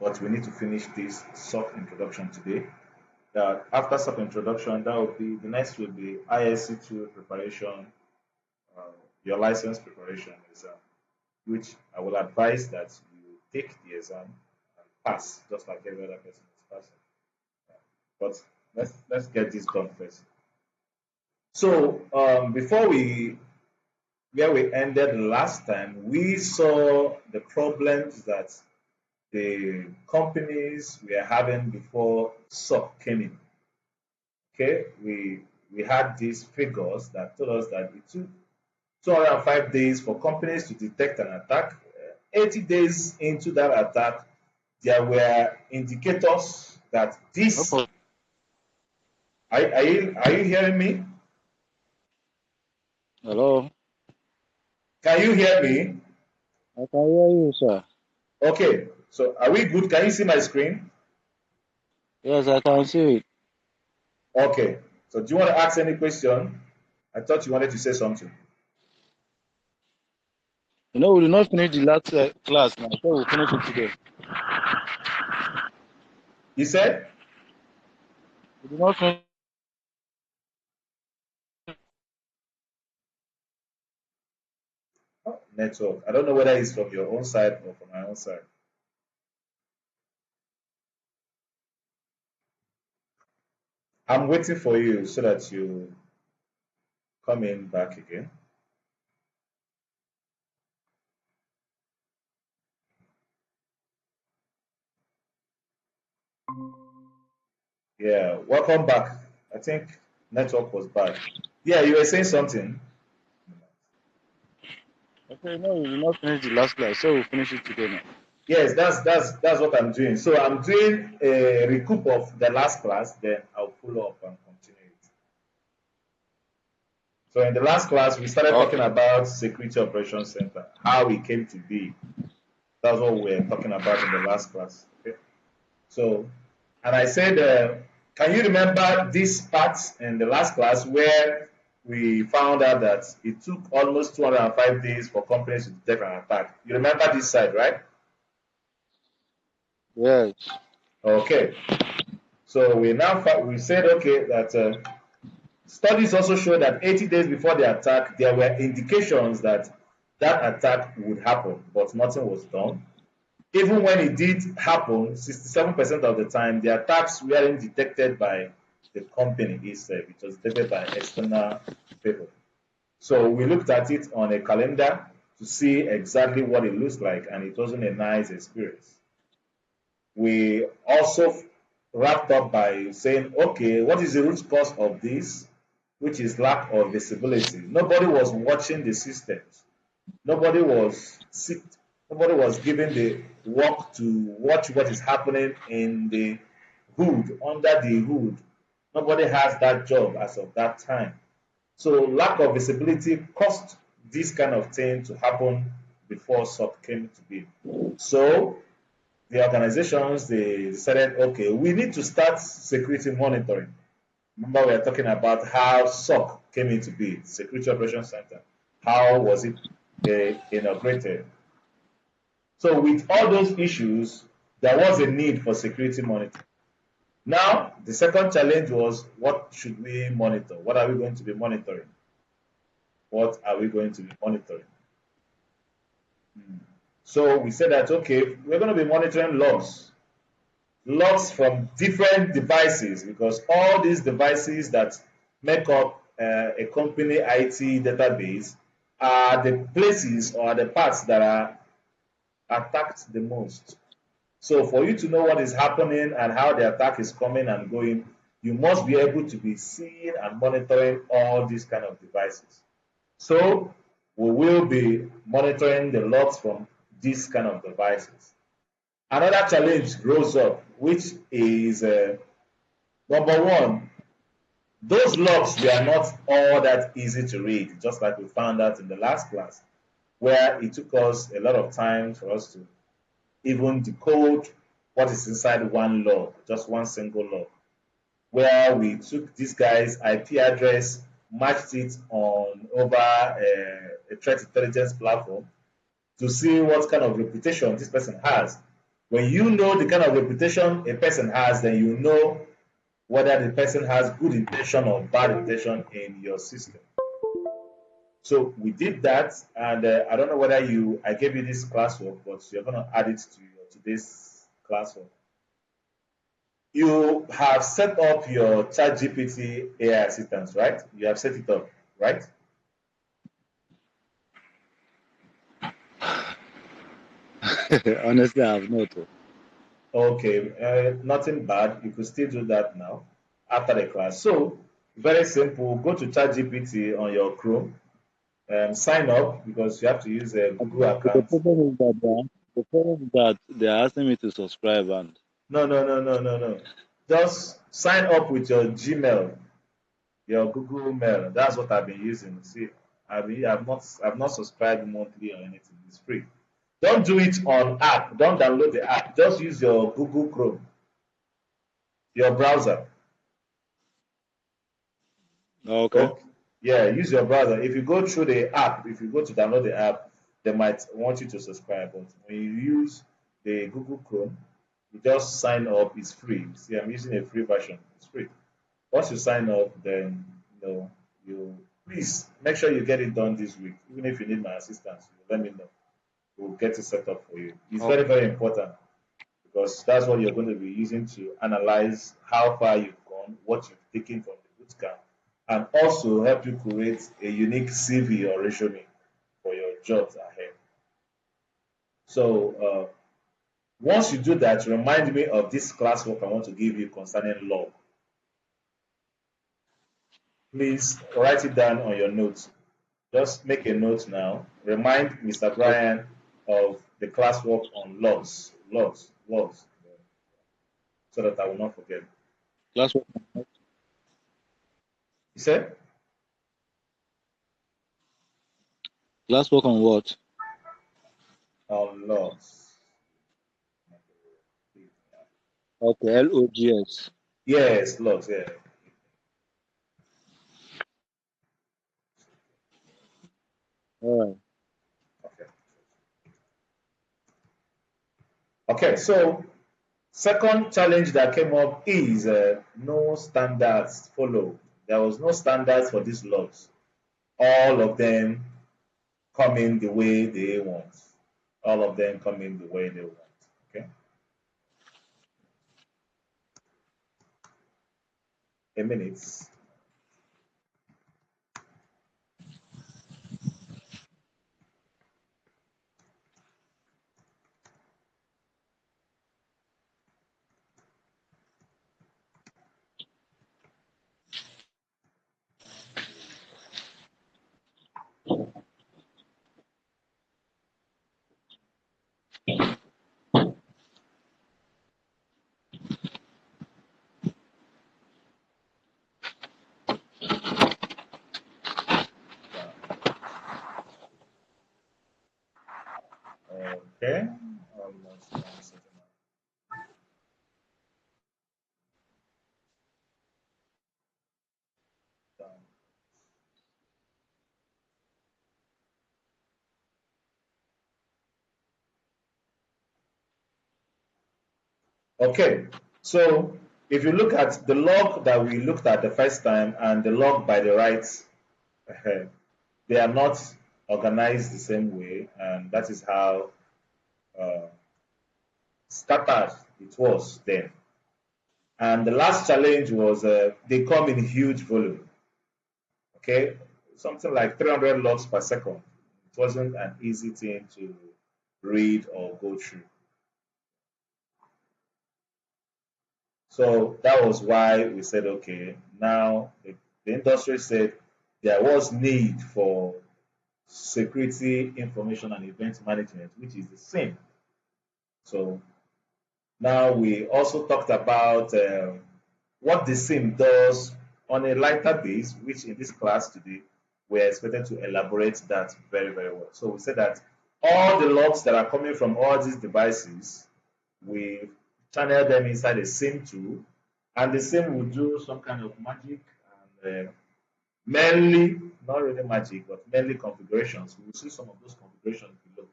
but we need to finish this SOC introduction today. After SOC introduction, that will be the next will be ISC2 preparation, uh, your license preparation exam, which I will advise that you take the exam and pass, just like every other person is passing. But let's get this done first. So before we where we ended last time, we saw the problems that the companies were having before SOC came in. Okay, we had these figures that told us that it took 205 days for companies to detect an attack. 80 days into that attack, there were indicators that No this. problem. Are you hearing me? Hello. Can you hear me? I can hear you, sir. Okay, so are we good? Can you see my screen? Yes, I can see it. Okay, so do you want to ask any question? I thought you wanted to say something. We did not finish the last class now, so we'll finish it today. You said We did not finish. oh, network. I don't know whether it's from your own side or from my own side. I'm waiting for you so that you come in back again. Yeah, welcome back. I think network was bad. Yeah, you were saying something. Okay, no, we did not finish the last class, so we'll finish it today now. Yes, that's what I'm doing. So I'm doing a recoup of the last class, then I'll follow up and continue it. So in the last class, we started talking Okay. about Security Operations Center, how it came to be. That's what we were talking about in the last class. Okay. So, and I said, can you remember this part in the last class where we found out that it took almost 205 days for companies to detect an attack? You remember this side, right? Yes. Okay. So we said okay that studies also show that 80 days before the attack, there were indications that that attack would happen, but nothing was done. Even when it did happen, 67% of the time, the attacks weren't detected by the company itself. It was detected by external people. So we looked at it on a calendar to see exactly what it looks like, and it wasn't a nice experience. We also wrapped up by saying, okay, what is the root cause of this? Which is lack of visibility. Nobody was watching the systems. Nobody was sit, nobody was given the work to watch what is happening in the hood, under the hood. Nobody has that job as of that time. So lack of visibility caused this kind of thing to happen before SOC came to be. So the organizations they decided, okay, we need to start security monitoring. Remember, we are talking about how SOC came into being, Security Operations Center. How was it inaugurated? So, with all those issues, there was a need for security monitoring. Now, the second challenge was what should we monitor? What are we going to be monitoring? What are we going to be monitoring? So, we said that, okay, we're going to be monitoring logs from different devices because all these devices that make up a company IT database are the places or the parts that are attacked the most. So for you to know what is happening and how the attack is coming and going, you must be able to be seeing and monitoring all these kind of devices. So we will be monitoring the logs from these kind of devices. Another challenge grows up, which is number one, those logs were not all that easy to read, just like we found out in the last class, where it took us a lot of time for us to even decode what is inside one log, just one single log, where we took this guy's IP address, matched it on over a threat intelligence platform to see what kind of reputation this person has. When you know the kind of reputation a person has, then you know whether the person has good intention or bad intention in your system. So we did that, and I don't know whether I gave you this classwork, but you're going to add it to your today's classwork. You have set up your ChatGPT AI assistance, right? You have set it up, right? Honestly, I have not. Okay, nothing bad. You could still do that now after the class. So, very simple. Go to ChatGPT on your Chrome, sign up because you have to use a Google The account. problem is that they are asking me to subscribe, and No, no, no, no, no, no. Just sign up with your Gmail, your Google Mail. That's what I've been using. See, I've not subscribed monthly or anything. It's free. Don't do it on app. Don't download the app. Just use your Google Chrome, your browser. okay, Okay. Yeah, use your browser. If you go through the app, if you go to download the app, they might want you to subscribe. But when you use the Google Chrome, you just sign up. It's free. See, I'm using a free version. It's free. Once you sign up, then you please make sure you get it done this week. Even if you need my assistance, you let me know. We'll get it set up for you. It's very, okay, very important because that's what you're going to be using to analyze how far you've gone, what you've taken from the boot camp, and also help you create a unique CV or resume for your jobs ahead. So once you do that, remind me of this classwork I want to give you concerning log. Please write it down on your notes. Just make a note now. Remind Mr. okay. Brian of the classwork on logs, so that I will not forget. Class work, He said class work on what? on logs. Okay, LOGS. Yes, logs. Yeah. All right. Okay. Okay. So second challenge that came up is no standards followed. There was no standards for these logs. All of them coming the way they want. All of them coming the way they want. Okay. A minute. Okay. Almost one second. Okay, so if you look at the log that we looked at the first time and the log by the right, they are not organized the same way, and that is how uh, scattered it was then. And the last challenge was they come in huge volume, okay, something like 300 logs per second. It wasn't an easy thing to read or go through. So that was why we said, okay, now the industry said there was need for security information and event management, which is the same. So now we also talked about what the SIM does on a lighter base, which in this class today we're expected to elaborate that very, very well. So we said that all the logs that are coming from all these devices, we channel them inside a SIM tool, and the SIM will do some kind of magic and mainly, not really magic, but mainly configurations. We will see some of those configurations below.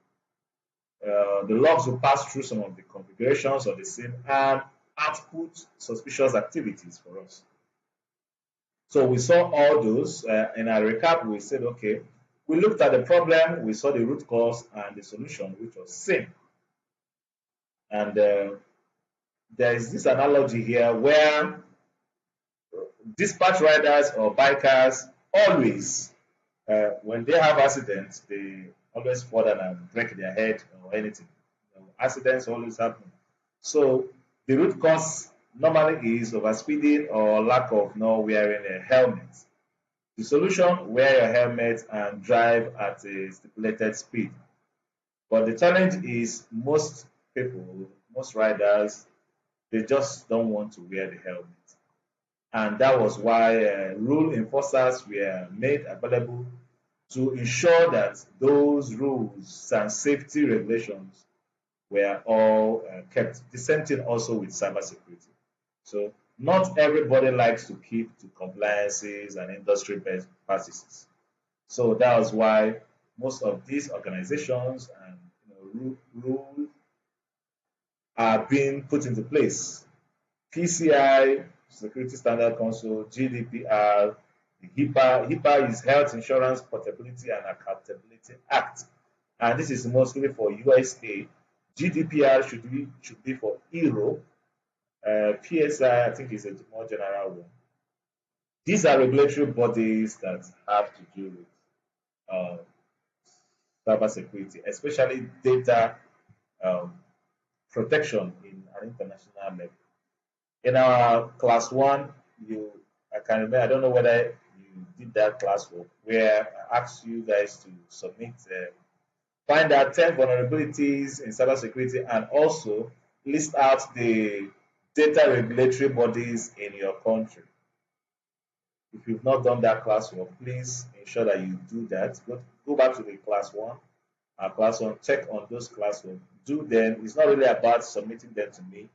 The logs will pass through some of the configurations of the SIM and output suspicious activities for us. So we saw all those. In our recap, we said, okay, we looked at the problem, we saw the root cause and the solution, which was SIM. And there is this analogy here where dispatch riders or bikers always, when they have accidents, they always fall down and break their head or anything. Accidents always happen. So the root cause normally is overspeeding or lack of not wearing a helmet. The solution: wear your helmet and drive at a stipulated speed. But the challenge is most people, most riders, they just don't want to wear the helmet. And that was why rule enforcers were made available to ensure that those rules and safety regulations were all kept. The same thing also with cybersecurity. So not everybody likes to keep to compliances and industry best practices. So that was why most of these organizations and rules are being put into place. PCI, Security Standard Council, GDPR, the HIPAA. HIPAA is Health Insurance Portability and Accountability Act, and this is mostly for USA. GDPR should be for Europe. PSI, I think, is a more general one. These are regulatory bodies that have to do with uh, cybersecurity, especially data um, protection in an international level. In our class one, I can remember, I don't know whether you did that classwork where I asked you guys to submit, find out 10 vulnerabilities in cybersecurity and also list out the data regulatory bodies in your country. If you've not done that classwork, please ensure that you do that. Go back to the class one, class one, check on those classwork. Do them. It's not really about submitting them to me,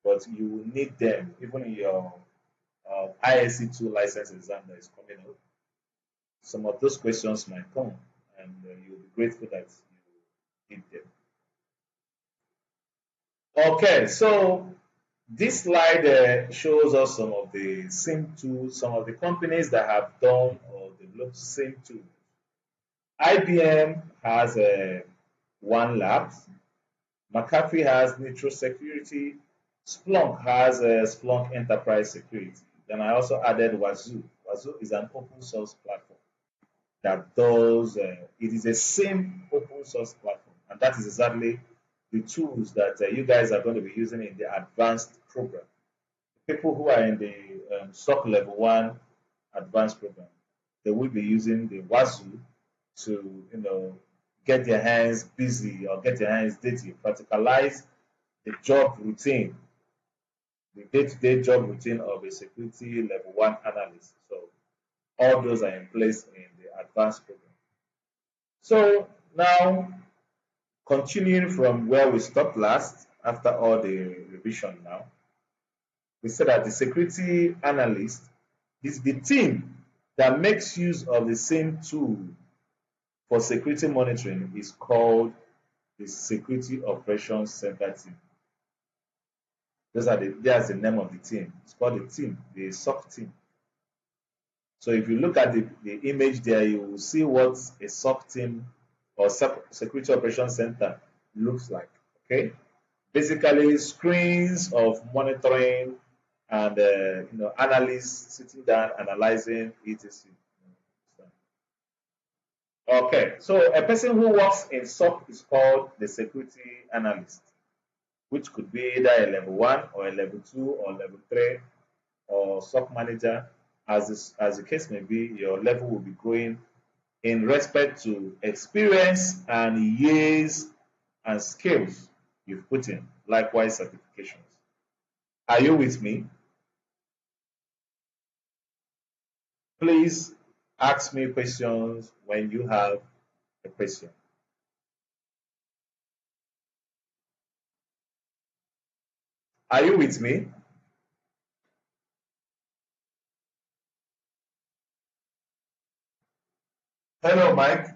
but you will need them even in your ISC2 license exam that is coming up. Some of those questions might come, and you'll be grateful that you did them. Okay, so this slide shows us some of the SIM tools, some of the companies that have done or developed SIM tools. IBM has One Labs, McAfee has Nitro Security, Splunk has Splunk Enterprise Security. Then I also added Wazoo. Wazoo is an open source platform that does, it is the same open source platform, and that is exactly the tools that you guys are going to be using in the advanced program. People who are in the SOC level 1 advanced program, they will be using the Wazoo to, get their hands busy or get their hands dirty, practicalize the job routine, the day-to-day job routine of a security level 1 analyst. So all those are in place in the advanced program. So now, continuing from where we stopped last, after all the revision now, we said that the security analyst is the team that makes use of the same tool for security monitoring is called the Security Operations Center team. That's the name of the team. It's called the team, the SOC team. So if you look at the image there, you will see what a SOC team or Security Operations Center looks like. Okay, basically screens of monitoring and analysts sitting down analyzing etc. Okay, so a person who works in SOC is called the security analyst, which could be either a level 1 or a level 2 or level 3 or SOC manager. As the case may be, your level will be growing in respect to experience and years and skills you've put in, likewise certifications. Are you with me? Please ask me questions when you have a question. Are you with me? Hello, Mike.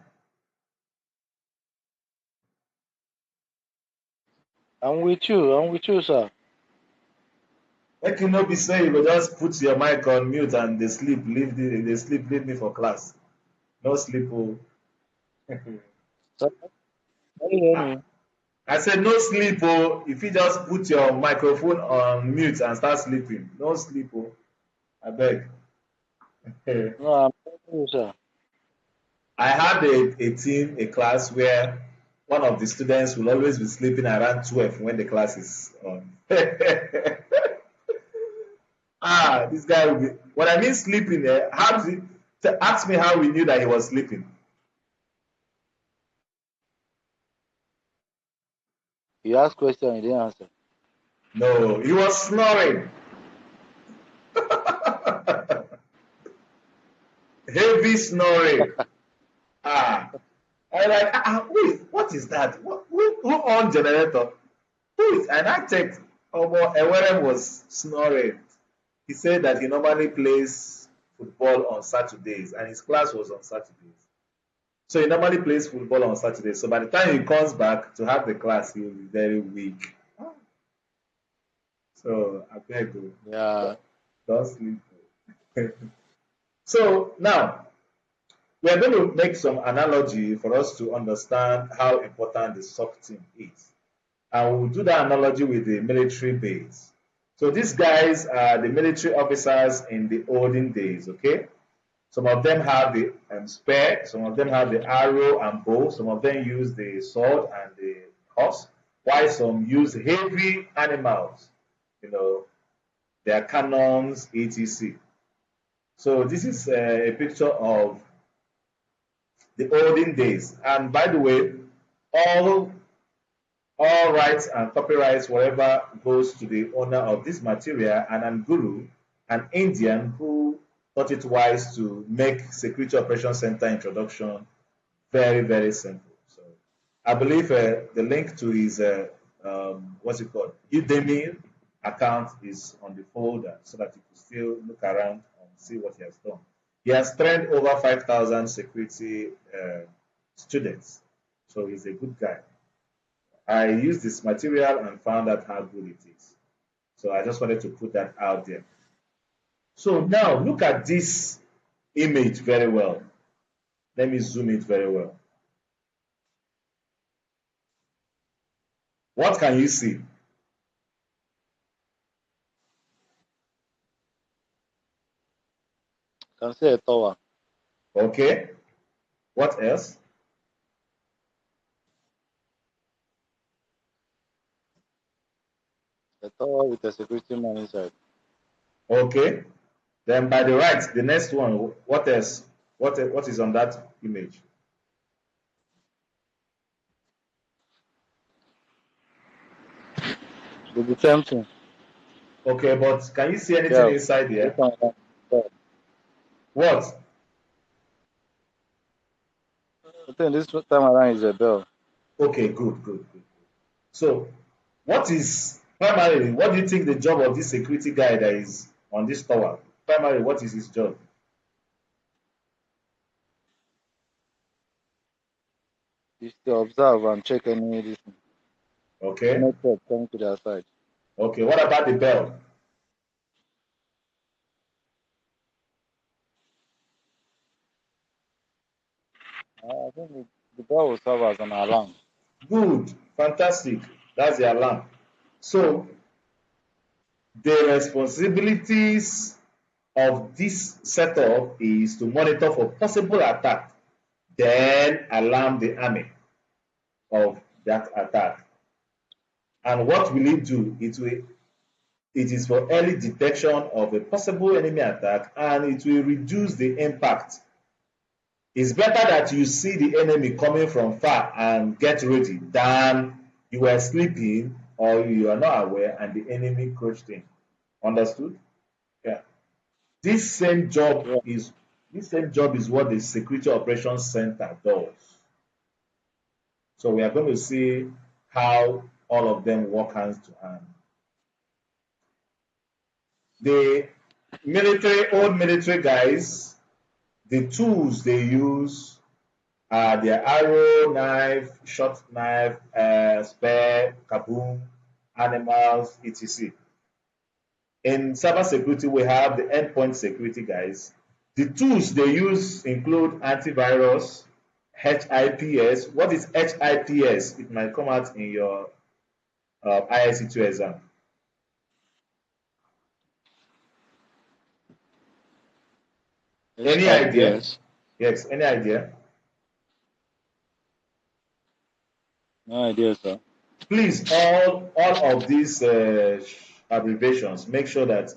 I'm with you. I'm with you, sir. Make you no be say you go just put your mic on mute and dey sleep, leave me for class. No sleep oh. Sir, can you hear me? I said no sleep oh. If you just put your microphone on mute and start sleeping, no sleep oh. Abeg. No, I'm hearing you, sir. I had a class where one of the students will always be sleeping around 12 when the class is on. This guy will be. When I mean sleeping, how did ask me how we knew that he was sleeping? You asked question, you didn't answer. No, he was snoring. Heavy snoring. Ah, I like. Wait, what is that? Who on generator? Who is? And I checked. Ewere was snoring. He said that he normally plays football on Saturdays, and his class was on Saturdays. So he normally plays football on Saturdays. So by the time he comes back to have the class, he will be very weak. So I beg you, Yeah. don't sleep. So now we are going to make some analogy for us to understand how important the SOC team is. And we'll do that analogy with the military base. So these guys are the military officers in the olden days, okay? Some of them have the spear, some of them have the arrow and bow, some of them use the sword and the horse, while some use heavy animals, you know, their cannons, etc. So this is a picture of the olden days. And by the way, all all rights and copyrights, whatever, goes to the owner of this material, and an guru, an Indian who thought it wise to make Security Operations Center introduction very, very simple. So I believe the link to his, what's it called, Udemy account is on the folder so that you can still look around and see what he has done. He has trained over 5,000 security students. So he's a good guy. I used this material and found out how good it is. So I just wanted to put that out there. So now look at this image very well. Let me zoom it very well. What can you see? Can see a tower. Okay. What else? A tower with a security man inside. Okay. Then by the right, the next one, what else? What is on that image? Should be tempting. Okay, but can you see anything Yeah. inside This there? one, What? I think this time around is a bell. Okay, good. So, what is primarily, what do you think the job of this security guy that is on this tower? Primarily, what is his job? Is to observe and check any Okay. threat coming to their side. Okay. What about the bell? I think the bell will serve as an alarm. Good. Fantastic. That's the alarm. So, the responsibilities of this setup is to monitor for possible attack, then alarm the army of that attack. And what will it do? It is for early detection of a possible enemy attack, and it will reduce the impact. It's better that you see the enemy coming from far and get ready than you were sleeping or you are not aware and the enemy crouched in. Understood? Yeah. This same job Yeah. is this same job is what the Security Operations Center does. So we are going to see how all of them work hands to hand. The old military guys, the tools they use are their arrow, knife, short knife, spear, kaboom. animals, etc. In cybersecurity, we have the endpoint security guys. The tools they use include antivirus, HIPS. What is HIPS? It might come out in your ISC2 exam. Any idea? HIPS. Yes, any idea? No idea, sir. Please, all of these abbreviations, make sure that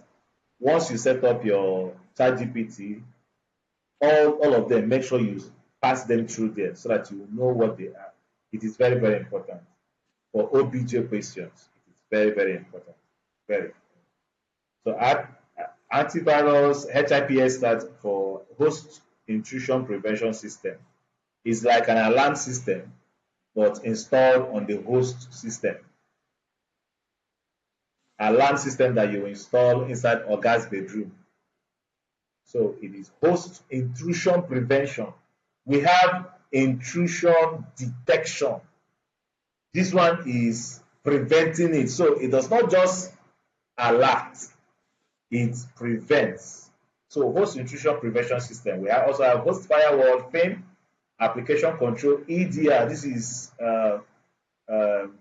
once you set up your ChatGPT, all of them, make sure you pass them through there so that you know what they are. It is very, very important for OBJ questions. It is very, very important. Very. So antivirus, HIPS stands for host intrusion prevention system. It's like an alarm system, but installed on the host system. Alarm system that you install inside Oga's bedroom. So it is host intrusion prevention. We have intrusion detection. This one is preventing it. So it does not just alert, it prevents. So host intrusion prevention system. We also have host firewall, FAME, application control, EDR. This is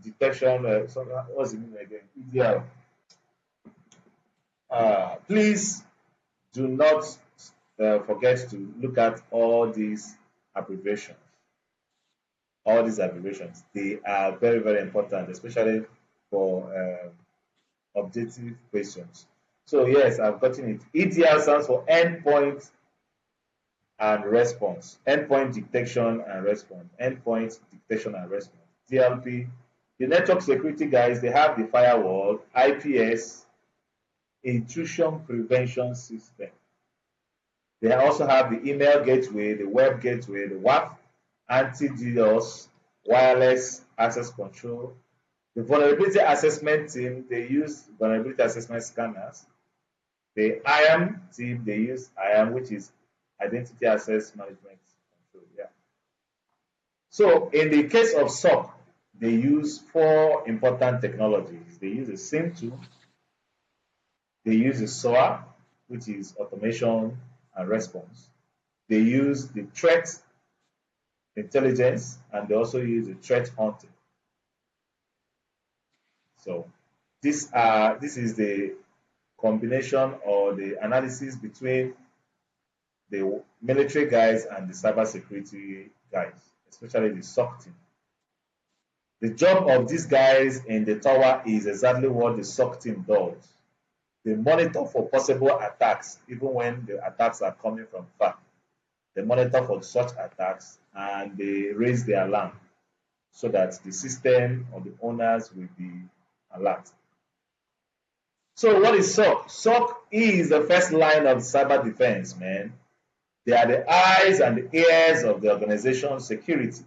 detection. What's the meaning again? EDR. Please do not forget to look at all these abbreviations. All these abbreviations, they are very, very important, especially for objective questions. So yes, I've gotten it. EDR stands for endpoint and response. Endpoint detection and response. Endpoint detection and response. DLP. The network security guys, they have the firewall, IPS, intrusion prevention system. They also have the email gateway, the web gateway, the WAF, anti-DDoS, wireless access control. The vulnerability assessment team, they use vulnerability assessment scanners. The IAM team, they use IAM, which is identity access management control. Yeah. So in the case of SOC, they use four important technologies. They use the SIM tool, they use the SOA, which is automation and response. They use the threat intelligence, and they also use the threat hunting. So this is the combination or the analysis between the military guys and the cybersecurity guys, especially the SOC team. The job of these guys in the tower is exactly what the SOC team does. They monitor for possible attacks, even when the attacks are coming from far. They monitor for such attacks and they raise the alarm so that the system or the owners will be alert. So what is SOC? SOC is the first line of cyber defense, man. They are the eyes and the ears of the organization's security.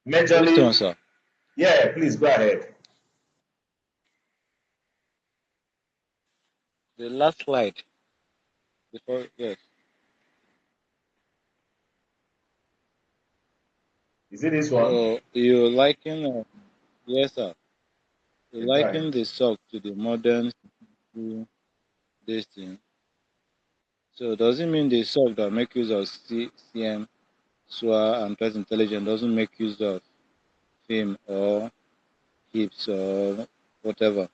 Question, Majorly, sir. yeah, please go ahead. The last slide before, yes. Is it this one? So you liken, yes, sir. You Okay, go ahead. liken the SOC to the modern this thing. So does it mean the SOC that make use of CM, SWA, and threat intelligence doesn't make use of FIM or HIPS or whatever?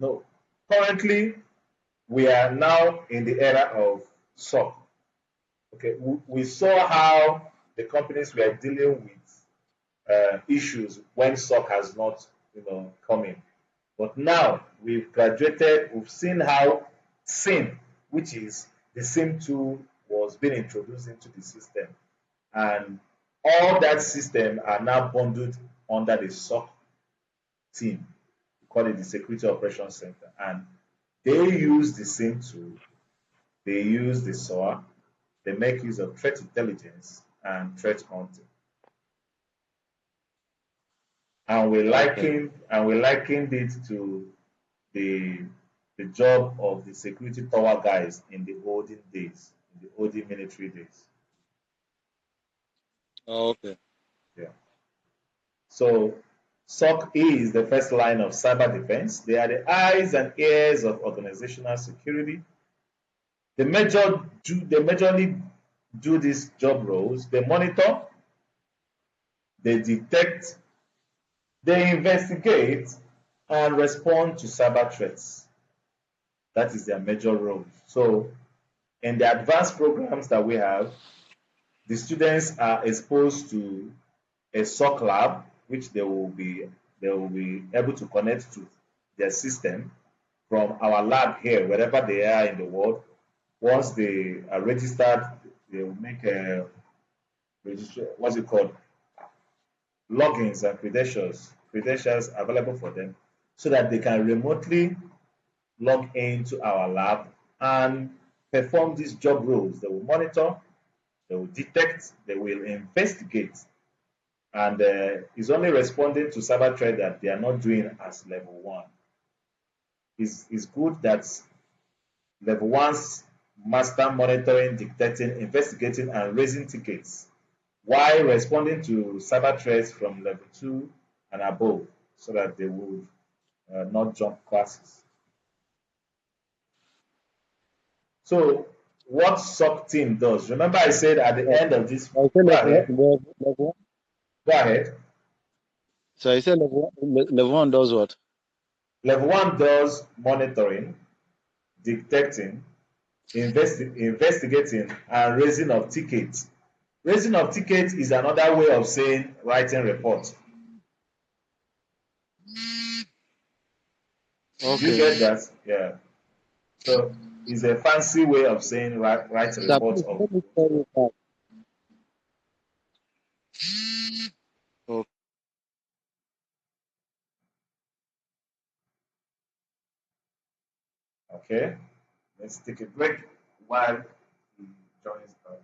No. Currently, we are now in the era of SOC. Okay, we saw how the companies were dealing with issues when SOC has not, come in. But now we've graduated, we've seen how SIM, which is the SIM tool, was being introduced into the system. And all that system are now bundled under the SOC team. We call it the Security Operations Center. And they use the same tool, they use the SOA, they make use of threat intelligence and threat hunting. Okay. And we likened it to the the job of the security tower guys in the olden days, in the olden military days. Okay. Yeah. So SOC is the first line of cyber defense. They are the eyes and ears of organizational security. They majorly do these job roles. They monitor, they detect, they investigate, and respond to cyber threats. That is their major role. So, in the advanced programs that we have, the students are exposed to a SOC lab, which they will be able to connect to their system from our lab here, wherever they are in the world. Once they are registered, they will make a registration. What's it called? Logins and credentials available for them, so that they can remotely log into our lab and perform these job roles. They will monitor, they will detect, they will investigate, and is only responding to cyber threat that they are not doing as level one. It's good that level one's master monitoring, detecting, investigating, and raising tickets, while responding to cyber threats from level two and above, so that they would not jump classes. So, what SOC team does? Remember, I said at the end of this. So I say Go ahead. level one. Go ahead. So I say level one does what? Level one does monitoring, detecting, investigating, and raising of tickets. Raising of tickets is another way of saying writing reports. Do you Okay. get that? Yeah. So it's a fancy way of saying write a So report please of. let me tell you that. Oh, Okay. Let's take a break while he joins us.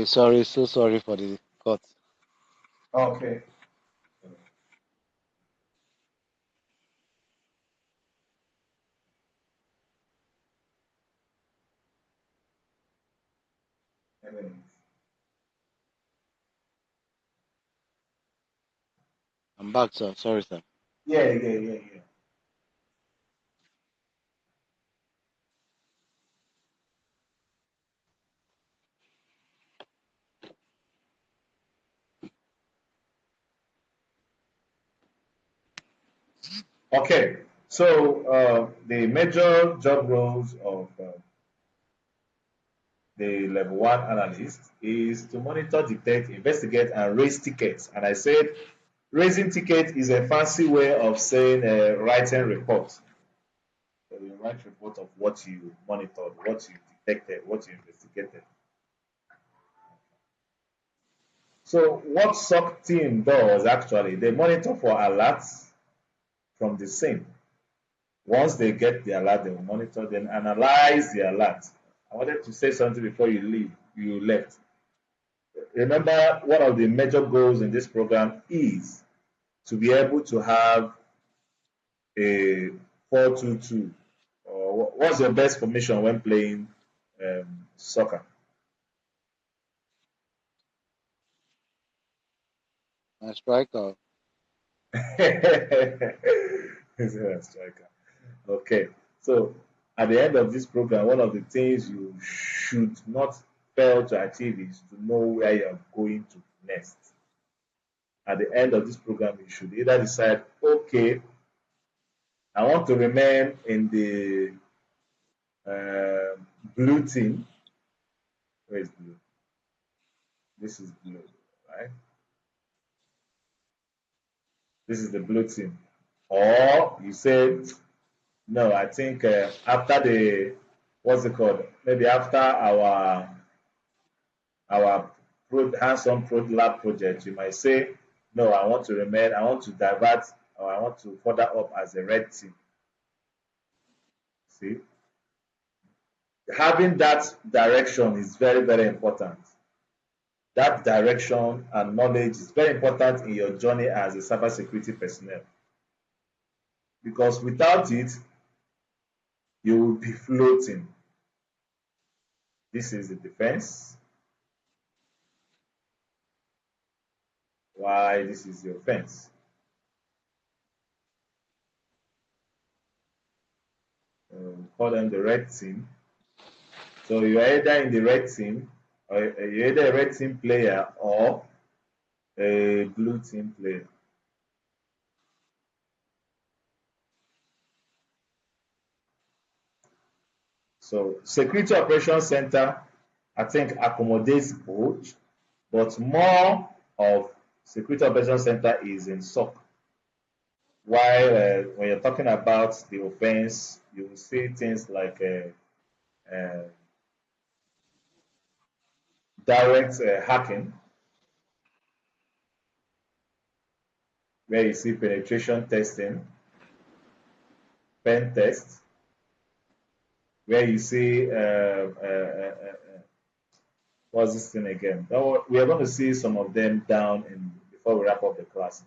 sorry, so sorry for the cut. Okay. Anyways. I'm back, sir. Sorry, sir. Yeah. Okay. So the major job roles of the level one analyst is to monitor, detect, investigate, and raise tickets. And I said raising tickets is a fancy way of saying writing reports. So you write report of what you monitored, what you detected, what you investigated. So what SOC team does actually, they monitor for alerts from the scene. Once they get the alert, they will monitor, then analyze the alert. I wanted to say something before you left. Remember, one of the major goals in this program is to be able to have a 4-2-2. Or what's your best formation when playing soccer? My striker. Is a striker. Okay. So at the end of this program, one of the things you should not fail to achieve is to know where you're going to next. At the end of this program, you should either decide, okay, I want to remain in the uh, blue team. Where is blue? This is blue, right? This is the blue team. Or you say, no, I think after the, what's it called? Maybe after our hands-on lab project, you might say, no, I want to remain, I want to divert, or I want to further up as a red team. See, having that direction is very, very important. That direction and knowledge is very important in your journey as a cybersecurity personnel because without it, you will be floating. This is the defense. Why this is the offense. Call them the red team. So you're either in the red team, or you're either a red team player or a blue team player. So Security Operations Center, I think accommodates both, but more of Security Operations Center is in SOC. While when you're talking about the offense, you will see things like uh, direct hacking, where you see penetration testing, pen test, where you see what's this thing again? We are going to see some of them down in before we wrap up the class.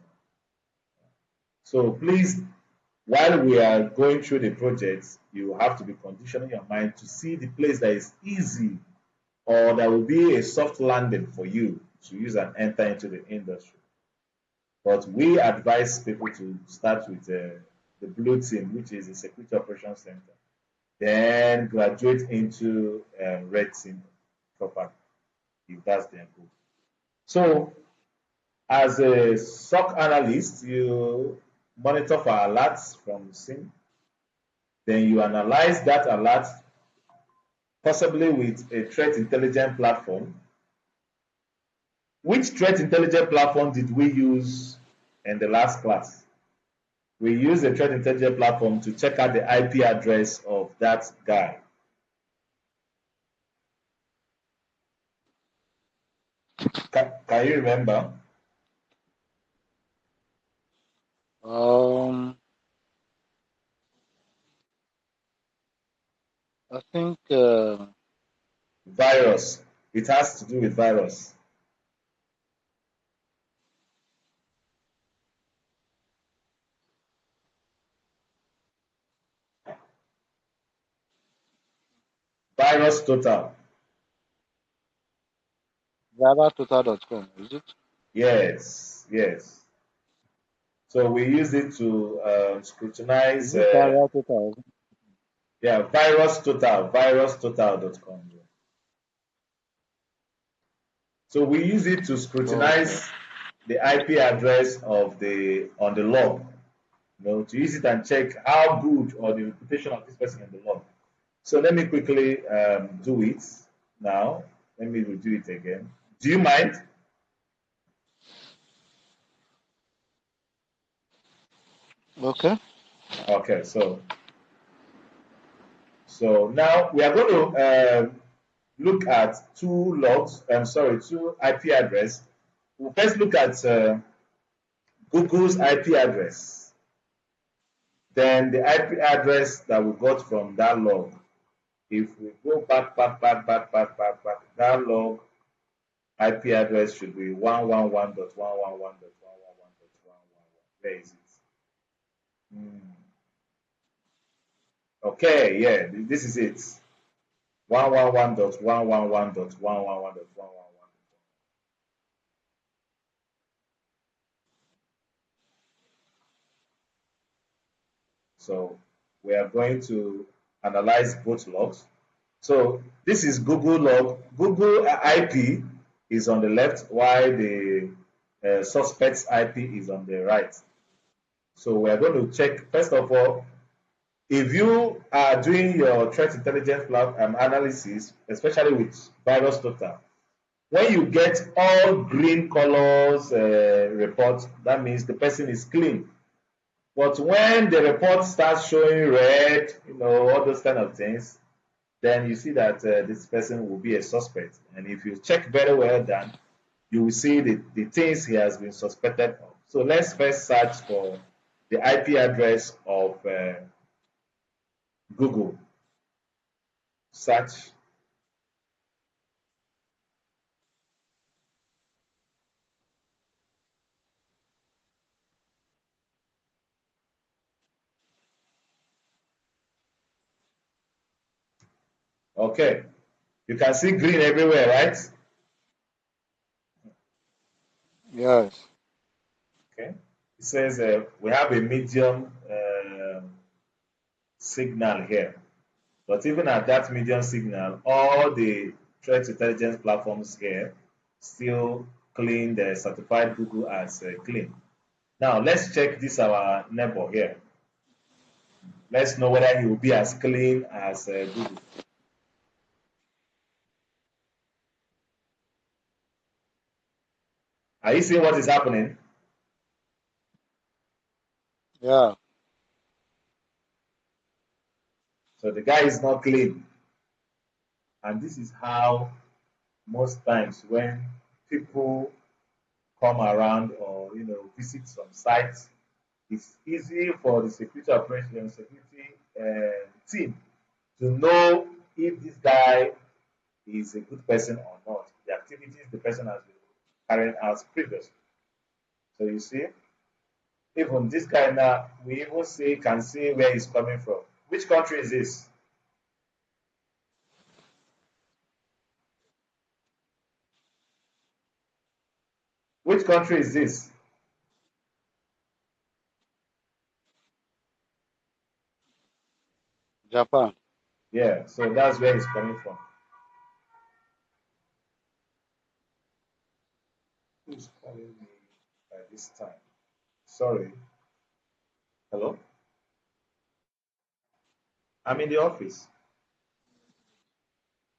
So please, while we are going through the projects, you have to be conditioning your mind to see the place that is easy or that will be a soft landing for you to use and enter into the industry. But we advise people to start with the blue team, which is the Security Operations Center, then graduate into red team proper if that's their goal. So, as a SOC analyst, you monitor for alerts from SIM, then you analyze that alert, possibly with a threat intelligence platform. Which threat intelligence platform did we use in the last class? We used a threat intelligence platform to check out the IP address of that guy. Can you remember? Um, I think Virus. It has to do with virus. Virus total. JavaTotal.com, is it? Yes. So we use it to scrutinize, Is it Area Total? yeah, virustotal.com. So we use it to Okay. scrutinize the IP address of the on the log, to use it and check how good or the reputation of this person in the log. So let me quickly do it now. Let me redo it again. Do you mind? Okay. Okay, so now we are going to look at two logs. I'm sorry, two IP address. We'll first look at Google's IP address, then the IP address that we got from that log. If we go back, that log IP address should be 111.111.111.111. Where is it? Hmm. Okay, yeah, this is it. 111.111.111.111. So we are going to analyze both logs. So this is Google log. Google IP is on the left, while the suspect's IP is on the right. So we are going to check, first of all, if you are doing your threat intelligence analysis, especially with virus total, when you get all green colors reports, that means the person is clean. But when the report starts showing red, all those kind of things, then you see that this person will be a suspect. And if you check very well, then you will see the things he has been suspected of. So let's first search for the IP address of Google. Search. Okay. You can see green everywhere, right? Yes. Okay. It says we have a medium signal here. But even at that medium signal, all the threat intelligence platforms here still clean the certified Google as clean. Now let's check this our neighbor here. Let's know whether he will be as clean as Google. Are you seeing what is happening? Yeah. So the guy is not clean. And this is how most times when people come around or visit some sites, it's easy for the security operation security team to know if this guy is a good person or not. The activities the person has been carrying out previously. So you see, even this guy now, we even can see where he's coming from. Which country is this? Which country is this? Japan. Yeah, so that's where he's coming from. Who's calling me by this time? Sorry. Hello? I'm in the office.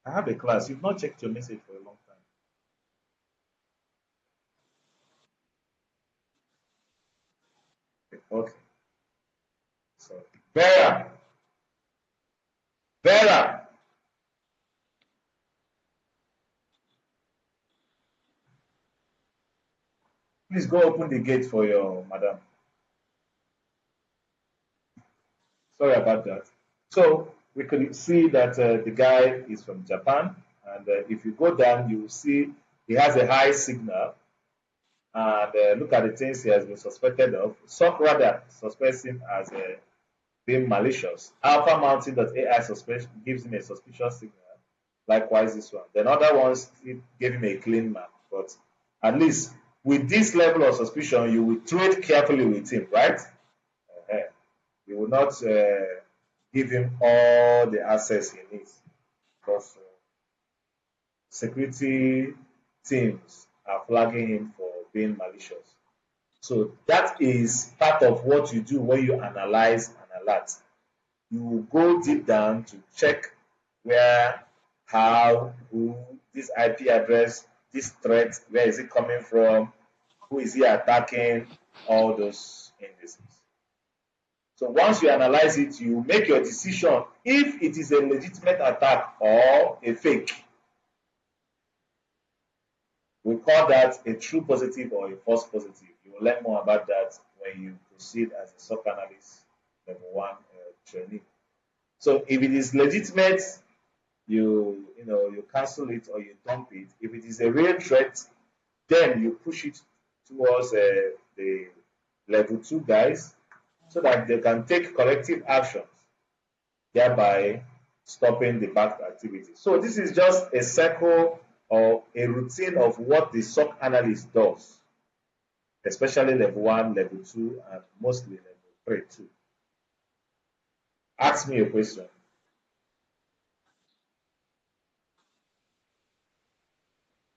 I have a class. You've not checked your message for a long time. Okay. So, Vera, Vera, please go open the gate for your madam. Sorry about that. So we could see that the guy is from Japan, and if you go down, you will see he has a high signal. And look at the things he has been suspected of. SOC rather suspects him as being malicious. Alpha Mountain.ai suspect gives him a suspicious signal. Likewise, this one. Then other ones it gave him a clean map, but at least with this level of suspicion, you will tread carefully with him, right? Uh, you will not give him all the access he needs because security teams are flagging him for being malicious. So that is part of what you do when you analyze an alert. You will go deep down to check where, how, who, this IP address, this threat, where is it coming from, who is he attacking, all those indices. So once you analyze it, you make your decision if it is a legitimate attack or a fake. We call that a true positive or a false positive. You will learn more about that when you proceed as a SOC analyst level 1 trainee. So if it is legitimate, you cancel it or you dump it. If it is a real threat, then you push it towards the level 2 guys so that they can take corrective actions, thereby stopping the bad activity. So this is just a circle or a routine of what the SOC analyst does, especially level 1, level 2, and mostly level 3 too. Ask me a question.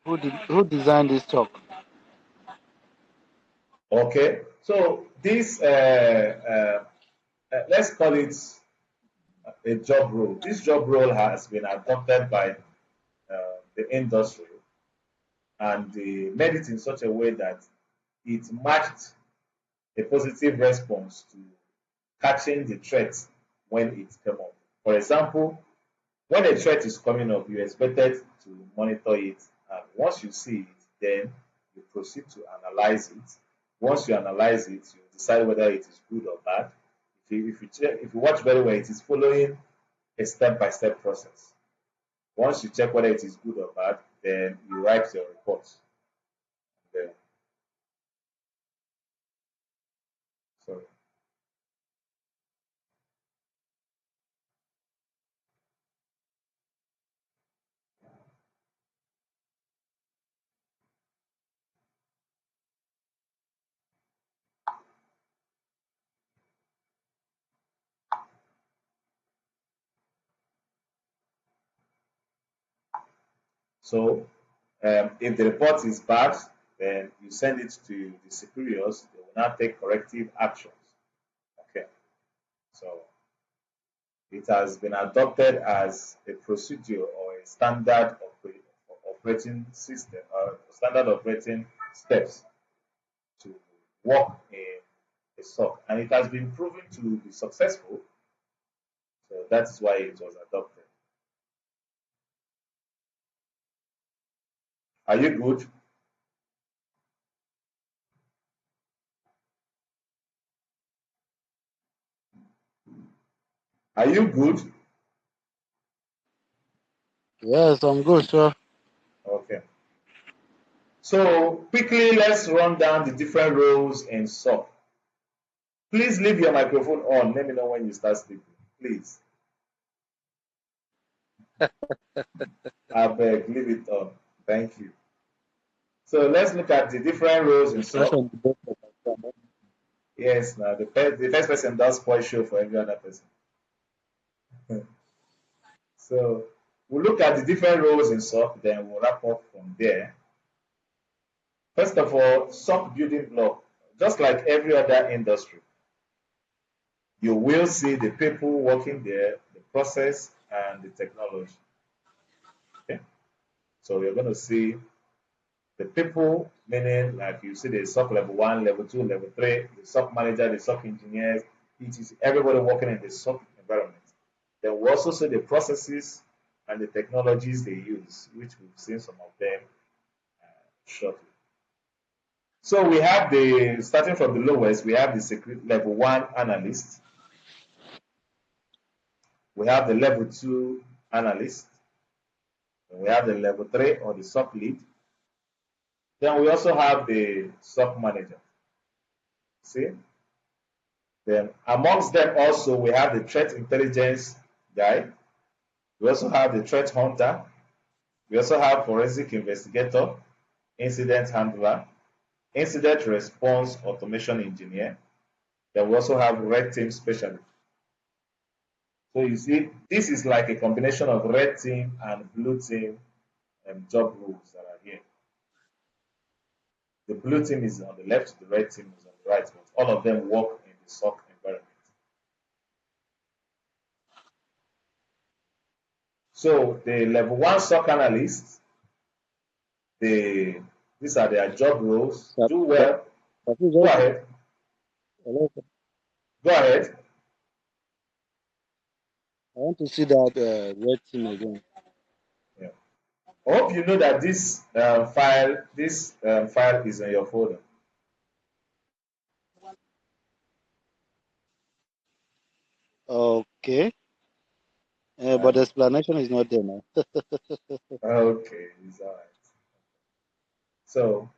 Who designed this talk? Okay, so this let's call it a job role. This job role has been adopted by the industry, and they made it in such a way that it matched a positive response to catching the threat when it came up. For example, when a threat is coming up, you're expected to monitor it, and once you see it, then you proceed to analyze it. Once you analyze it, you decide whether it is good or bad. If you watch very well, it is following a step-by-step process. Once you check whether it is good or bad, then you write your report. Then, so So, if the report is bad, then you send it to the superiors. They will now take corrective actions. Okay. So it has been adopted as a procedure or a standard operating system or standard operating steps to work in a SOC, and it has been proven to be successful. So that is why it was adopted. Are you good? Are you good? Yes, I'm good, sir. Okay. So quickly, let's run down the different roles in SOC. Please leave your microphone on. Let me know when you start speaking. Please. I beg, leave it on. Thank you. So let's look at the different roles in SOC. Yes, now the first person does spoil show for every other person. So we'll look at the different roles in SOC, then we'll wrap up from there. First of all, SOC building block. Just like every other industry, you will see the people working there, the process, and the technology. Okay? So you're going to see the people, meaning like you see the SOC level 1, level 2, level 3, the SOC manager, the SOC engineers, everybody working in the SOC environment. Then we also see the processes and the technologies they use, which we've seen some of them shortly. So we have starting from the lowest, we have the security level 1 analyst. We have the level 2 analyst. And we have the level 3 or the SOC lead. Then we also have the SOC manager. See? Then amongst them also we have the threat intelligence guy. We also have the threat hunter. We also have forensic investigator, incident handler, incident response automation engineer. Then we also have red team specialist. So you see, this is like a combination of red team and blue team job roles that are here. The blue team is on the left, the red team is on the right, but all of them work in the SOC environment. So the level one SOC analyst, these are their job roles. That, Do that, well. that is Go just ahead. hello, Go ahead. I want to see that red team again. Yeah. I hope you know that this file is in your folder. Okay. But the And explanation is not there now. okay, it's all right. So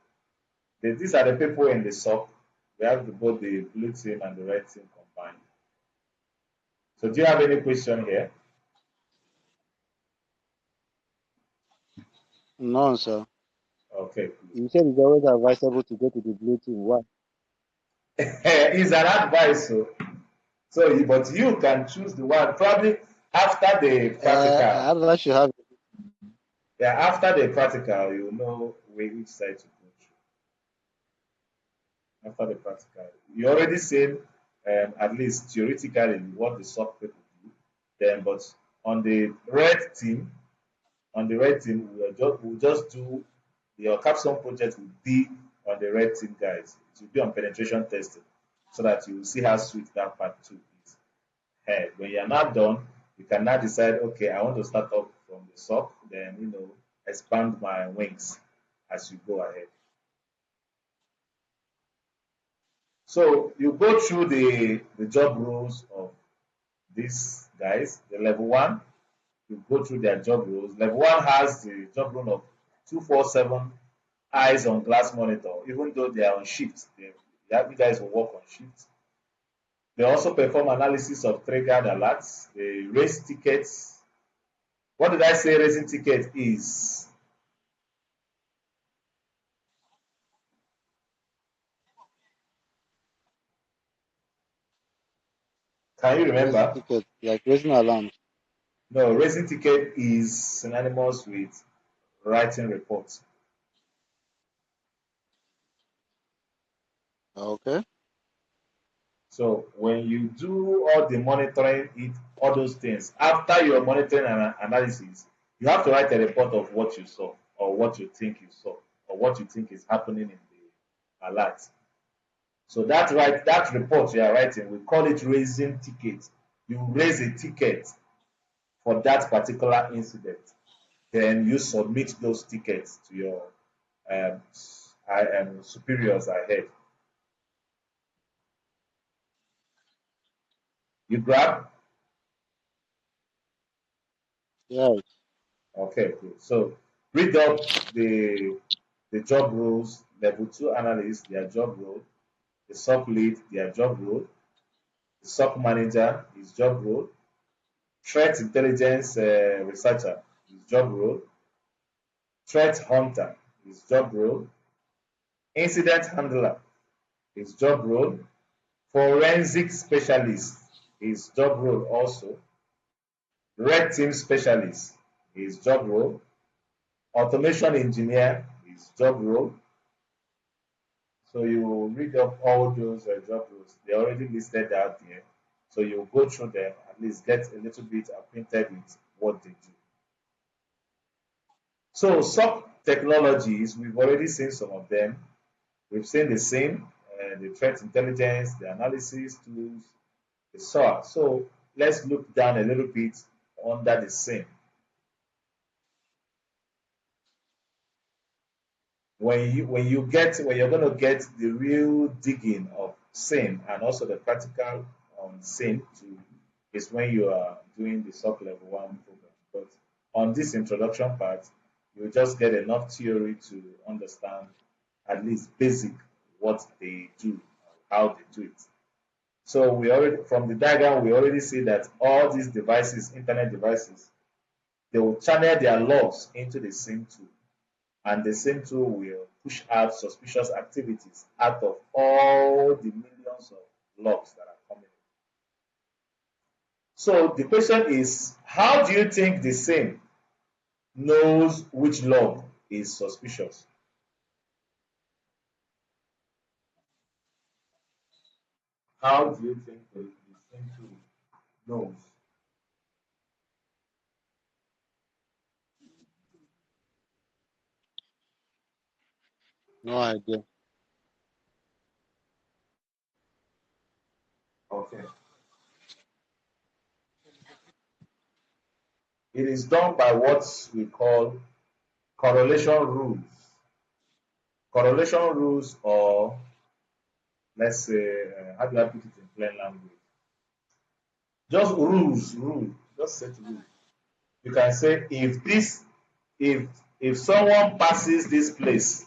these are the people in the SOC. We have both the blue team and the red team combined. So do you have any question here? No, sir. Okay, You said it's always advisable to go to the blue team. Why? good. It's an advice. But you can choose the one probably after the practical. How should have Yeah, after the practical, you know which side to go through. After the practical, you already said at least theoretically what the SOC people do. Then, but on the red team, we'll just do your capstone project will be on the red team guys. It will be on penetration testing, so that you will see how sweet that part two is. Hey, when you're not done, you can now decide, okay, I want to start off from the SOC, then expand my wings as you go ahead. So you go through the job roles of these guys. The level one, you go through their job roles. Level one has the job role of 247 eyes on glass monitor, even though they are on shift. You guys will work on shift. They also perform analysis of triggered alerts. They raise tickets. What did I say raising ticket is? Can you raising remember? ticket, like raising alarms? No, raising ticket is synonymous with writing reports. Okay. So when you do all the monitoring, all those things, after your monitoring and analysis, you have to write a report of what you saw, or what you think you saw, or what you think is happening in the alert. So that report you are writing, we call it raising ticket. You raise a ticket for that particular incident. Then you submit those tickets to your um, superiors ahead. You grab. Yes. Okay, good. So read up the job roles, level two analyst, their job role, the SOC lead, their job role, the SOC manager, his job role, threat intelligence researcher, his job role, threat hunter, his job role, incident handler, his job role, forensic specialist, his job role also, red team specialist, his job role, automation engineer, his job role. So you read up all those job roles. They're already listed out there. So you go through them, at least get a little bit acquainted with what they do. So SOC technologies, we've already seen some of them. We've seen the same, the threat intelligence, the analysis tools, the SOC. So let's look down a little bit under the same. When you're going to get the real digging of SIM and also the practical on SIM too, is when you are doing the SOC level one program. But on this introduction part, you just get enough theory to understand at least basic what they do, how they do it. So we already from the diagram we already see that all these devices, internet devices, they will channel their logs into the SIM tool, and the SIM tool will push out suspicious activities out of all the millions of logs that are coming in. So the question is, how do you think the SIEM knows which log is suspicious? How do you think the SIEM tool knows? No idea. Okay. It is done by what we call correlation rules. Correlation rules, or let's say, how do I put it in plain language? Just rules. Just set rules. You can say if if someone passes this place,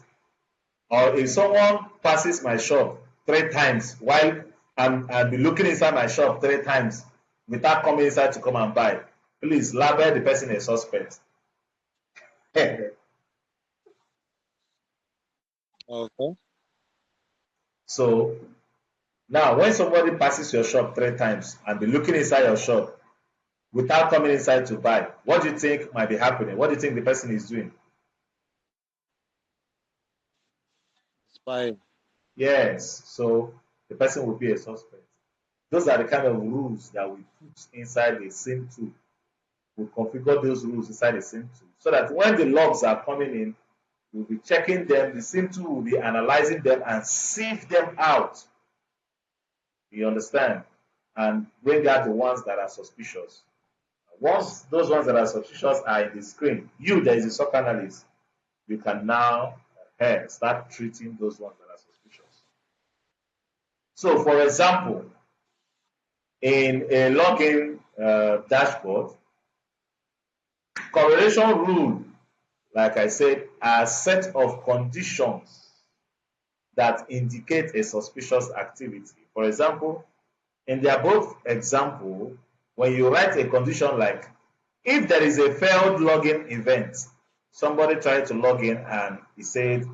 or if someone passes my shop 3 times while I'll be looking inside my shop 3 times without coming inside to come and buy, please label the person a suspect. Okay. So now when somebody passes your shop 3 times and be looking inside your shop without coming inside to buy, what do you think might be happening? What do you think the person is doing? Spy. Yes, so the person will be a suspect. Those are the kind of rules that we put inside the same tool. We configure those rules inside the same tool so that when the logs are coming in, we'll be checking them. The same tool will be analyzing them and sieve them out. You understand? And bring out the ones that are suspicious. Once those ones that are suspicious are in the screen, you, there is a SOC analyst, you can now start treating those ones that are suspicious. So, for example, in a login dashboard, correlation rule, like I said, are a set of conditions that indicate a suspicious activity. For example, in the above example, when you write a condition like, if there is a failed login event, somebody tried to log in and he said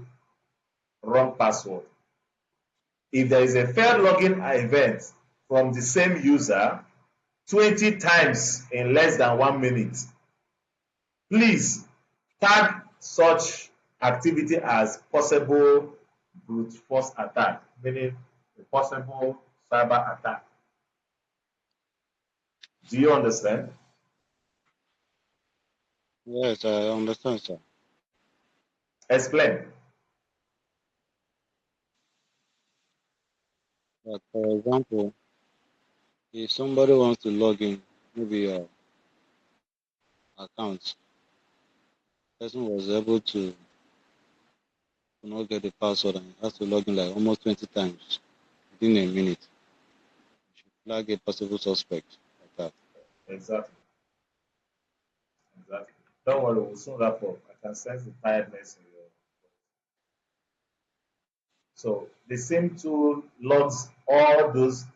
wrong password. If there is a failed login event from the same user 20 times in less than 1 minute, please tag such activity as possible brute force attack, meaning a possible cyber attack. Do you understand? Yes, I understand, sir. Explain. But for example, if somebody wants to log in, maybe your account, person was able to not get the password and has to log in like almost 20 times within a minute, you should flag a possible suspect like that. Exactly. Exactly. Don't worry, we'll soon wrap up. I can sense the tiredness in your. So the same tool logs all those,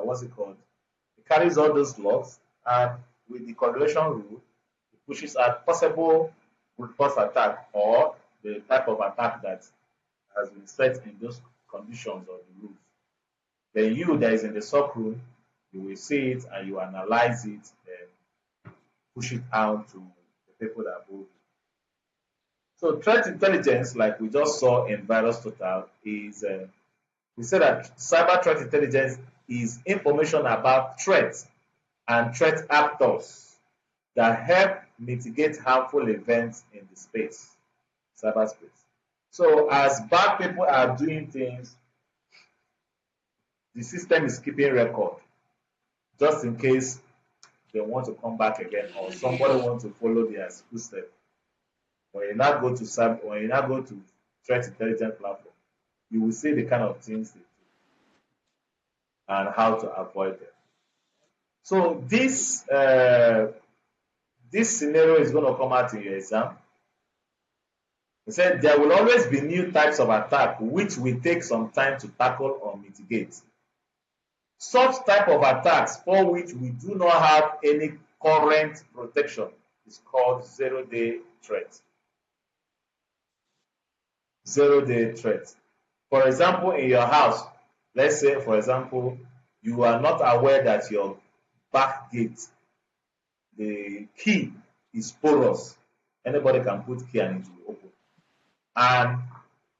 what's it called? It carries all those logs, and with the correlation rule, it pushes out possible brute force attack or the type of attack that has been set in those conditions or the rules. Then you that is in the SOC room, you will see it and you analyze it, then push it out to the people that above you. So threat intelligence, like we just saw in Virus Total, is we said that cyber threat intelligence is information about threats and threat actors that help mitigate harmful events in the space, cyberspace. So as bad people are doing things, the system is keeping record just in case they want to come back again or somebody wants to follow their footsteps. When you now go to threat intelligence platform, you will see the kind of things they do and how to avoid them. So this scenario is going to come out in your exam. It said there will always be new types of attack which will take some time to tackle or mitigate. Such type of attacks for which we do not have any current protection is called zero-day threat. Zero-day threat. For example, in your house, let's say, for example, you are not aware that your back gate, the key is porous. Anybody can put key and it will open. And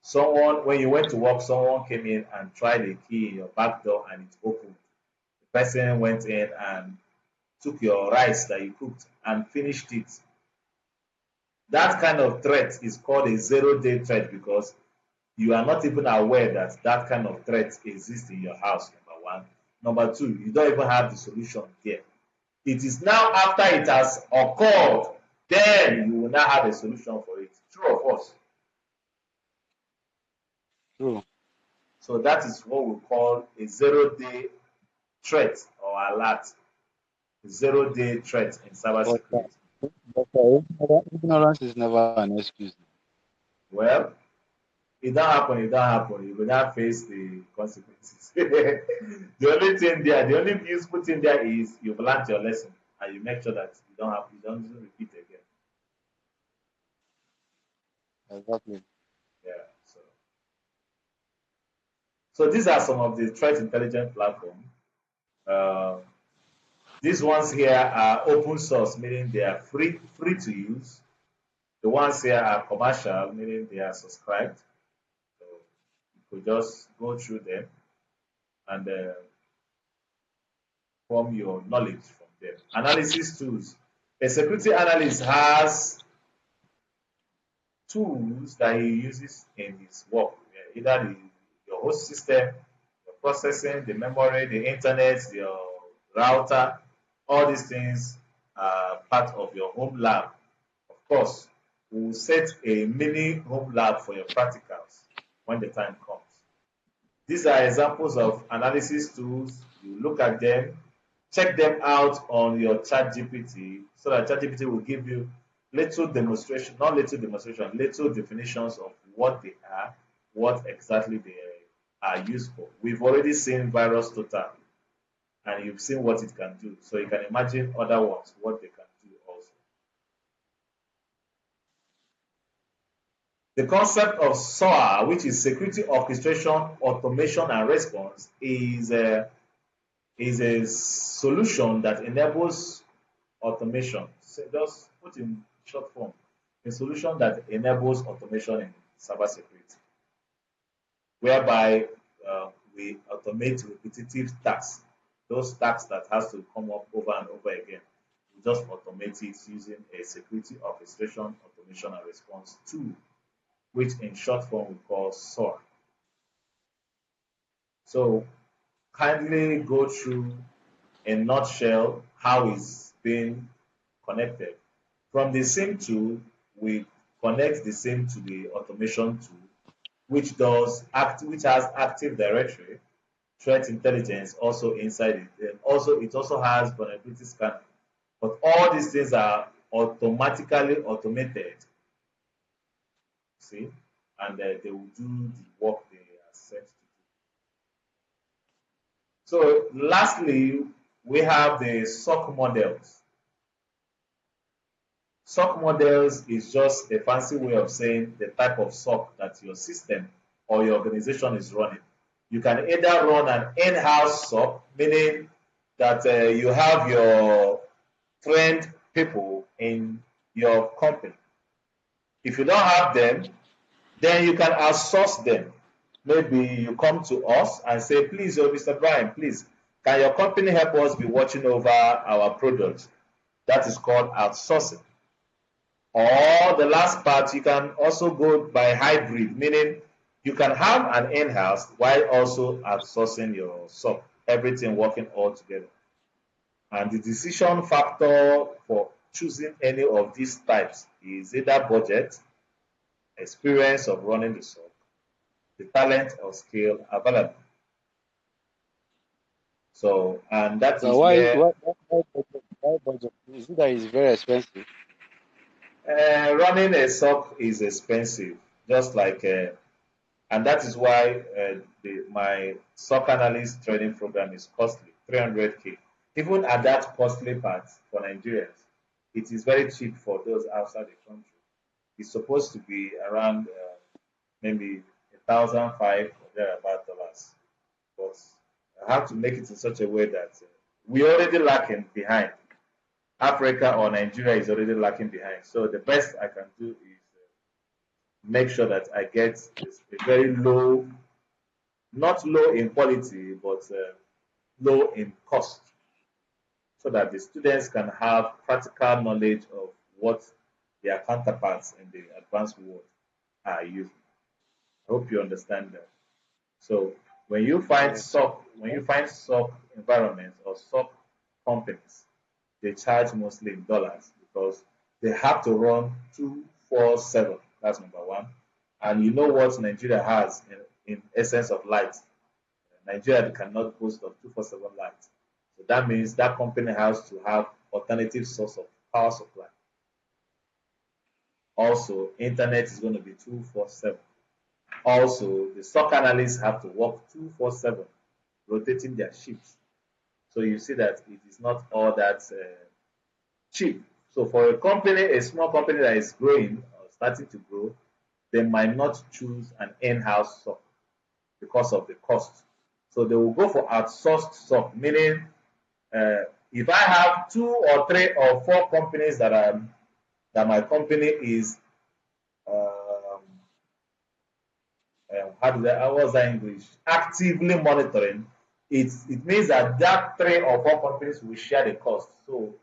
someone, when you went to work, someone came in and tried the key in your back door and it opened. The person went in and took your rice that you cooked and finished it. That kind of threat is called a zero-day threat because you are not even aware that that kind of threat exists in your house, number one. Number two, you don't even have the solution there. It is now after it has occurred, then you will now have a solution for it. True or false? True. So that is what we call a zero-day threat or alert. Zero-day threat in But, cybersecurity. ignorance is never an excuse. Well, it don't happen, it don't happen. You will not face the consequences. The only thing there, the only useful thing there is you've learned your lesson and you make sure that you don't repeat again. Exactly. Yeah. So these are some of the threat intelligence platform. Uh, these ones here are open source, meaning they are free to use. The ones here are commercial, meaning they are subscribed. So you could just go through them and form your knowledge from them. Analysis tools. A security analyst has tools that he uses in his work, either your host system, your processing, the memory, the internet, your router, all these things are part of your home lab. Of course, we will set a mini home lab for your practicals when the time comes. These are examples of analysis tools. You look at them, check them out on your ChatGPT so that ChatGPT will give you little demonstration, not little demonstration, little definitions of what they are, what exactly they are used for. We've already seen virus total and you've seen what it can do. So you can imagine other ones, what they can do also. The concept of SOA, which is security orchestration, automation, and response, is a solution that enables automation. So just put in short form, a solution that enables automation in cybersecurity, whereby we automate repetitive tasks, those tasks that has to come up over and over again. We just automate it using a security orchestration, automation, and response tool, which in short form we call SOAR. So kindly go through in nutshell how it's being connected. From the same tool, we connect the same to the automation tool, which has Active Directory, threat intelligence also inside it. And also it also has vulnerability scanning. But all these things are automatically automated, see, and they will do the work they are set to do. So lastly, we have the SOC models. SOC models is just a fancy way of saying the type of SOC that your system or your organization is running. You can either run an in-house SOC, meaning that you have your trained people in your company. If you don't have them, then you can outsource them. Maybe you come to us and say, please, oh, Mr. Brian, please, can your company help us be watching over our products? That is called outsourcing. Or the last part, you can also go by hybrid, meaning you can have an in-house while also outsourcing your SOC, everything working all together. And the decision factor for choosing any of these types is either budget, experience of running the SOC, the talent or skill available. So, and that So is where why budget? Is it that it's very expensive? running a SOC is expensive, just like and that is why my SOC analyst training program is costly, 300K. Even at that costly part for Nigerians, it is very cheap for those outside the country. It's supposed to be around maybe 1,005 or thereabout dollars. But I have to make it in such a way that we already lacking behind. Africa or Nigeria is already lacking behind. So the best I can do is make sure that I get a very low, not low in quality, but low in cost, so that the students can have practical knowledge of what their counterparts in the advanced world are using. I hope you understand that. So Yes. when you find SOC environments or SOC companies, they charge mostly in dollars because they have to run 247. That's number one. And you know what Nigeria has in essence of light. Nigeria cannot boast of 247 light. So that means that company has to have alternative source of power supply. Also, internet is going to be 247. Also, the stock analysts have to work 247, rotating their shifts. So you see that it is not all that cheap. So for a company, a small company that is growing or starting to grow, they might not choose an in-house SOC because of the cost. So they will go for outsourced SOC, meaning if I have two or three or four companies that my company is um, how do that? What's that English? Actively monitoring. It means that three or four companies will share the cost, so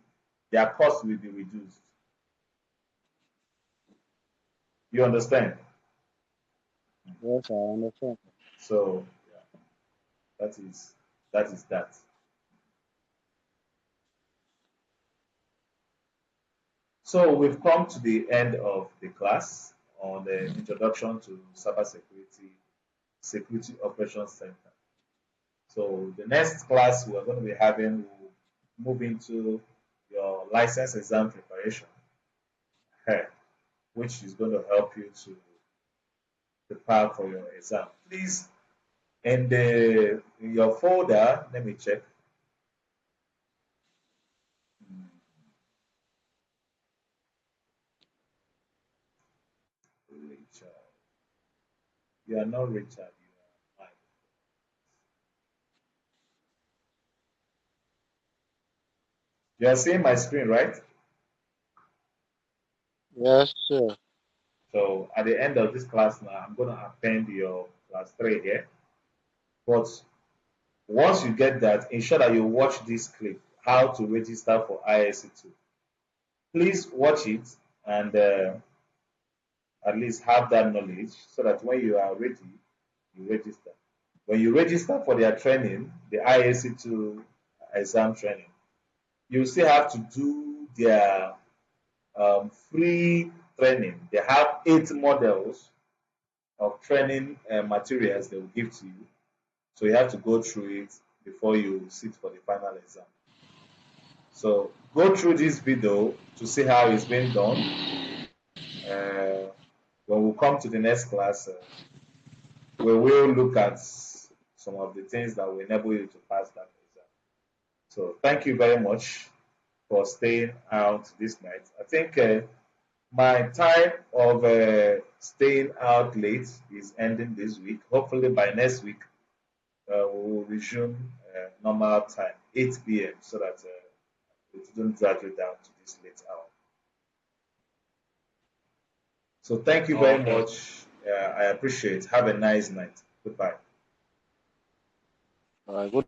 their cost will be reduced. You understand? Yes, I understand. So yeah, that is that. So we've come to the end of the class on the introduction to cybersecurity security operations center. So the next class we're going to be having will move into your license exam preparation, eh, which is going to help you to prepare for your exam. Please, in your folder, let me check. Hmm, Richard, you are not Richard. You are Mike. You are seeing my screen, right? Yes, sir. So at the end of this class now, I'm going to append your class 3 here. But once you get that, ensure that you watch this clip, how to register for ISC2. Please watch it and at least have that knowledge so that when you are ready, you register. When you register for their training, the ISC2 exam training, you still have to do their free training. They have 8 models of training materials they will give to you. So you have to go through it before you sit for the final exam. So go through this video to see how it's being done. Uh, when we come to the next class, we will look at some of the things that will enable you to pass that exam. So thank you very much for staying out this night. I think my time of staying out late is ending this week. Hopefully by next week we will resume normal time, 8 p.m., so that it don't drag you down to this late hour. So thank you very Okay. much. I appreciate it. Have a nice night. Goodbye. All right. Good